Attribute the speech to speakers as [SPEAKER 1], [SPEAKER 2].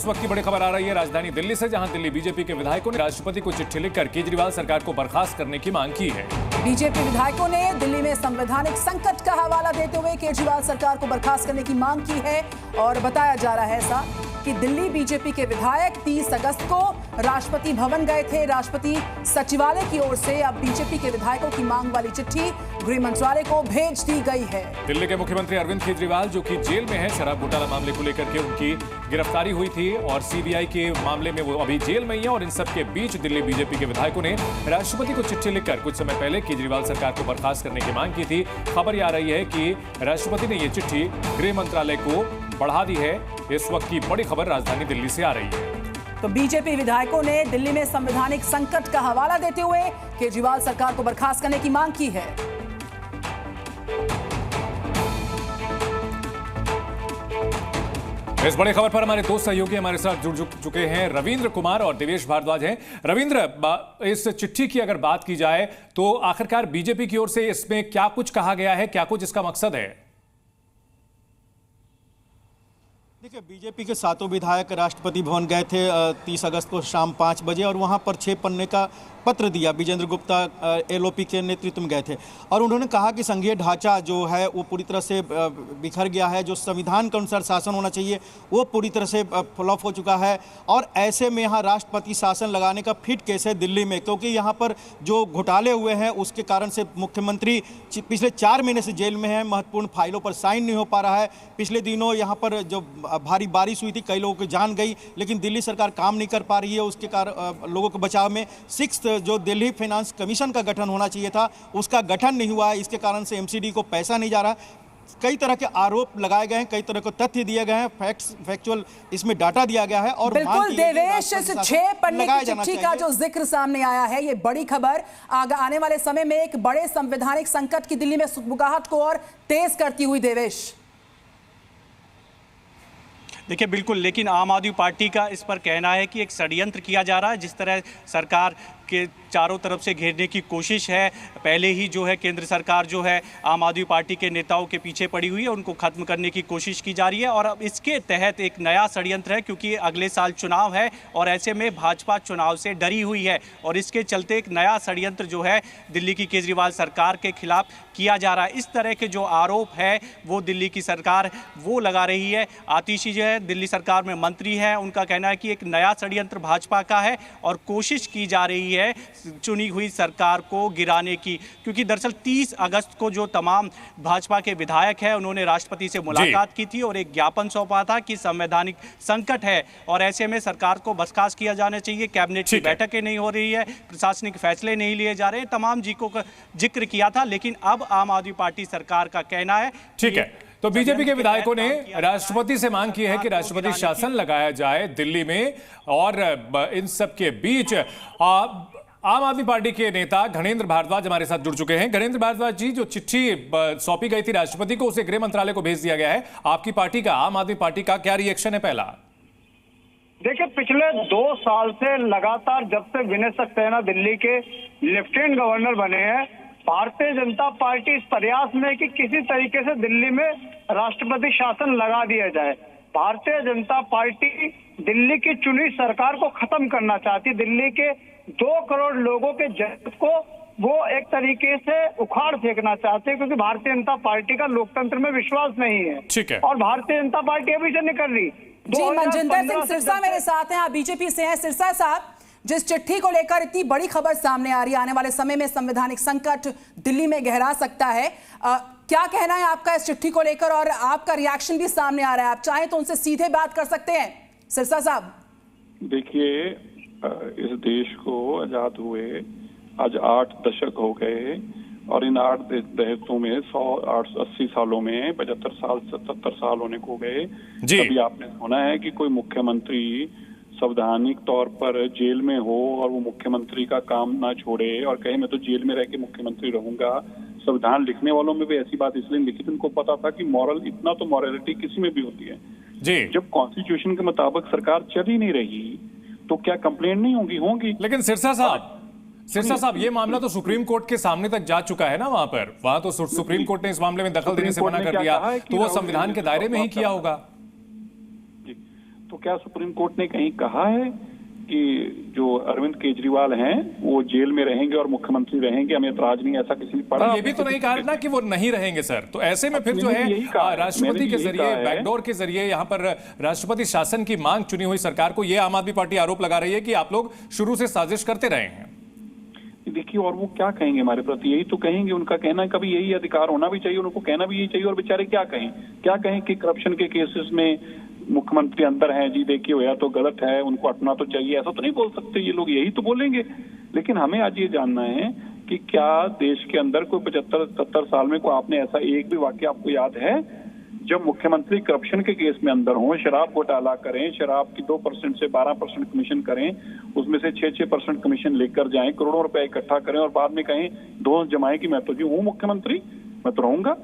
[SPEAKER 1] वक्त की बड़ी खबर आ रही है राजधानी दिल्ली से, जहां दिल्ली बीजेपी के विधायकों ने राष्ट्रपति को चिट्ठी लिखकर केजरीवाल सरकार को बर्खास्त करने की मांग की है।
[SPEAKER 2] बीजेपी विधायकों ने दिल्ली में संवैधानिक संकट का हवाला देते हुए केजरीवाल सरकार को बर्खास्त करने की मांग की है और बताया जा रहा है ऐसा कि दिल्ली बीजेपी के विधायक 30 अगस्त को राष्ट्रपति भवन गए थे। राष्ट्रपति सचिवालय की ओर से अब बीजेपी के विधायकों की मांग वाली चिट्ठी गृह मंत्रालय को भेज दी गई है।
[SPEAKER 1] दिल्ली के मुख्यमंत्री अरविंद केजरीवाल, जो कि जेल में है शराब घोटाला मामले को लेकर के उनकी गिरफ्तारी हुई थी और सीबीआई के मामले में वो अभी जेल में ही है, और इन सब के बीच दिल्ली बीजेपी के विधायकों ने राष्ट्रपति को चिट्ठी लिखकर कुछ समय पहले केजरीवाल सरकार को बर्खास्त करने की मांग की थी। खबर यह आ रही है कि राष्ट्रपति ने यह चिट्ठी गृह मंत्रालय को बढ़ा दी है। इस वक्त की बड़ी खबर राजधानी दिल्ली से आ रही है।
[SPEAKER 2] तो बीजेपी विधायकों ने दिल्ली में संवैधानिक संकट का हवाला देते हुए केजरीवाल सरकार को बर्खास्त करने की मांग की है।
[SPEAKER 1] इस बड़ी खबर पर हमारे दो सहयोगी हमारे साथ जुड़ चुके हैं, रविंद्र कुमार और देवेश भारद्वाज हैं। रविंद्र, इस चिट्ठी की अगर बात की जाए तो आखिरकार बीजेपी की ओर से इसमें क्या कुछ कहा गया है, क्या कुछ इसका मकसद है?
[SPEAKER 3] देखिए, बीजेपी के 7 विधायक राष्ट्रपति भवन गए थे 30 अगस्त को शाम 5 बजे और वहां पर 6 पन्ने का पत्र दिया। विजेंद्र गुप्ता एलओपी के नेतृत्व में गए थे और उन्होंने कहा कि संघीय ढांचा जो है वो पूरी तरह से बिखर गया है, जो संविधान के अनुसार शासन होना चाहिए वो पूरी तरह से फ्लॉप हो चुका है और ऐसे में यहाँ राष्ट्रपति शासन लगाने का फिट केस है दिल्ली में, क्योंकि यहाँ पर जो घोटाले हुए हैं उसके कारण से मुख्यमंत्री पिछले 4 महीने से जेल में है। महत्वपूर्ण फाइलों पर साइन नहीं हो पा रहा है। पिछले दिनों यहाँ पर जो भारी बारिश हुई थी, कई लोगों की जान गई, लेकिन दिल्ली सरकार काम नहीं कर पा रही है। उसके कारण लोगों के बचाव में 6th जो दिल्ली फाइनेंस कमीशन का गठन होना चाहिए था उसका गठन नहीं हुआ है। इसके कारण से एमसीडी को पैसा नहीं जा रहा। कई तरह के आरोप लगाए गए हैं, कई तरह के तथ्य दिए गए हैं, फैक्चुअल इसमें डाटा दिया गया है। और
[SPEAKER 2] बिल्कुल देवेश, इस 6 पन्ने की चिट्ठी का जो जिक्र सामने आया है, ये बड़ी खबर आने वाले समय में एक बड़े संवैधानिक संकट की दिल्ली में सुगबुगाहट को और तेज करती हुई। देवेश,
[SPEAKER 4] देखिए बिल्कुल, लेकिन आम आदमी पार्टी का इस पर कहना है कि एक षड्यंत्र किया जा रहा है। जिस तरह सरकार के चारों तरफ से घेरने की कोशिश है, पहले ही जो है केंद्र सरकार जो है आम आदमी पार्टी के नेताओं के पीछे पड़ी हुई है, उनको खत्म करने की कोशिश की जा रही है और अब इसके तहत एक नया षड्यंत्र है, क्योंकि अगले साल चुनाव है और ऐसे में भाजपा चुनाव से डरी हुई है और इसके चलते एक नया षड्यंत्र जो है दिल्ली की केजरीवाल सरकार के खिलाफ किया जा रहा है। इस तरह के जो आरोप है वो दिल्ली की सरकार वो लगा रही है। आतिशी जो है दिल्ली सरकार में मंत्री है, उनका कहना है कि एक नया षड्यंत्र भाजपा का है और कोशिश की जा रही है चुनी हुई सरकार को गिराने की, क्योंकि दरअसल 30 अगस्त को जो तमाम भाजपा के विधायक हैं उन्होंने राष्ट्रपति से मुलाकात की थी और एक ज्ञापन सौंपा था कि संवैधानिक संकट है और ऐसे में सरकार को बर्खास्त किया जाना चाहिए। कैबिनेट की बैठकें नहीं हो रही है, प्रशासनिक फैसले नहीं लिए जा रहे, तमाम चीजों का जिक्र किया था। लेकिन अब आम आदमी पार्टी सरकार का कहना है
[SPEAKER 1] ठीक है, तो बीजेपी के विधायकों ने राष्ट्रपति से मांग की है कि राष्ट्रपति शासन लगाया जाए दिल्ली में, और इन सब के बीच आम आदमी पार्टी के नेता घनेंद्र भारद्वाज हमारे साथ जुड़ चुके हैं। घनेंद्र भारद्वाज जी, जो चिट्ठी सौंपी गई थी राष्ट्रपति को उसे गृह मंत्रालय को भेज दिया गया है, आपकी पार्टी का, आम आदमी पार्टी का क्या रिएक्शन है? पहला
[SPEAKER 5] देखिए, पिछले 2 साल से लगातार जब से विनय सक्सेना दिल्ली के लेफ्टिनेंट गवर्नर बने हैं, भारतीय जनता पार्टी इस प्रयास में कि किसी तरीके से दिल्ली में राष्ट्रपति शासन लगा दिया जाए। भारतीय जनता पार्टी दिल्ली की चुनी सरकार को खत्म करना चाहती। दिल्ली के 2 करोड़ लोगों के जनता को वो एक तरीके से उखाड़ फेंकना चाहते हैं, क्योंकि भारतीय जनता पार्टी का लोकतंत्र में विश्वास नहीं है। ठीक है, और भारतीय जनता पार्टी अभी से नहीं कर रही।
[SPEAKER 2] जी, मनजिंदर सिंह सिरसा मेरे साथ हैं, आप बीजेपी से हैं। सिरसा साहब, जिस चिट्ठी को लेकर इतनी बड़ी खबर सामने आ रही है, आने वाले समय में संवैधानिक संकट दिल्ली में गहरा सकता है, क्या कहना है आपका इस चिट्ठी को लेकर? और आपका रिएक्शन भी सामने आ रहा है, आप चाहें तो उनसे सीधे बात कर सकते हैं। सिरसा साहब,
[SPEAKER 6] देखिए, इस देश को आजाद हुए आज 8 दशक हो गए और इन 8 दशकों में 80 सालों में 75 साल 77 साल होने को गए। कभी आपने सुना है कि कोई मुख्यमंत्री संवैधानिक तौर पर जेल में हो और वो मुख्यमंत्री का काम ना छोड़े और कहे मैं तो जेल में रह के मुख्यमंत्री रहूंगा? संविधान लिखने वालों में भी ऐसी बात इसलिए लिखी थी, उनको पता था कि मॉरल, इतना तो मॉरलिटी किसी में भी होती है जी। जब कॉन्स्टिट्यूशन के मुताबिक सरकार चल ही नहीं रही तो क्या कंप्लेंट नहीं होगी?
[SPEAKER 1] लेकिन सिरसा साहब, ये मामला तो सुप्रीम कोर्ट के सामने तक जा चुका है ना। वहां तो सुप्रीम कोर्ट ने इस मामले में दखल देने से मना कर दिया, तो वो संविधान के दायरे में ही किया होगा।
[SPEAKER 6] तो क्या सुप्रीम कोर्ट ने कहीं कहा है कि जो अरविंद केजरीवाल हैं वो जेल में रहेंगे और मुख्यमंत्री रहेंगे? हमें एतराज नहीं, ऐसा किसी ने पढ़ा?
[SPEAKER 1] ये भी तो नहीं कहा ना कि वो नहीं रहेंगे सर। तो ऐसे में फिर जो है राष्ट्रपति के जरिए, बैकडोर के जरिए यहाँ पर राष्ट्रपति शासन की मांग चुनी हुई सरकार को ये आम आदमी पार्टी आरोप लगा रही है कि आप लोग शुरू से साजिश करते रहे हैं।
[SPEAKER 6] देखिए, और वो क्या कहेंगे हमारे प्रति? यही तो कहेंगे, उनका कहना कभी यही अधिकार होना भी चाहिए, उनको कहना भी यही चाहिए। और बेचारे क्या कहें कि करप्शन के केसेस में मुख्यमंत्री अंदर हैं जी, देखिए होया तो गलत है, उनको हटना तो चाहिए, ऐसा तो नहीं बोल सकते ये लोग, यही तो बोलेंगे। लेकिन हमें आज ये जानना है कि क्या देश के अंदर कोई 75-70 साल में कोई आपने ऐसा एक भी वाक्य आपको याद है जब मुख्यमंत्री करप्शन के केस में अंदर हों, शराब घोटाला करें, शराब की 2% से 12% कमीशन करें, उसमें से 6% कमीशन लेकर जाएं, करोड़ों रुपए इकट्ठा करें और बाद में कहें दोस्त जमाएं कि मैं तो जी हूँ मुख्यमंत्री, मैं तो रहूंगा?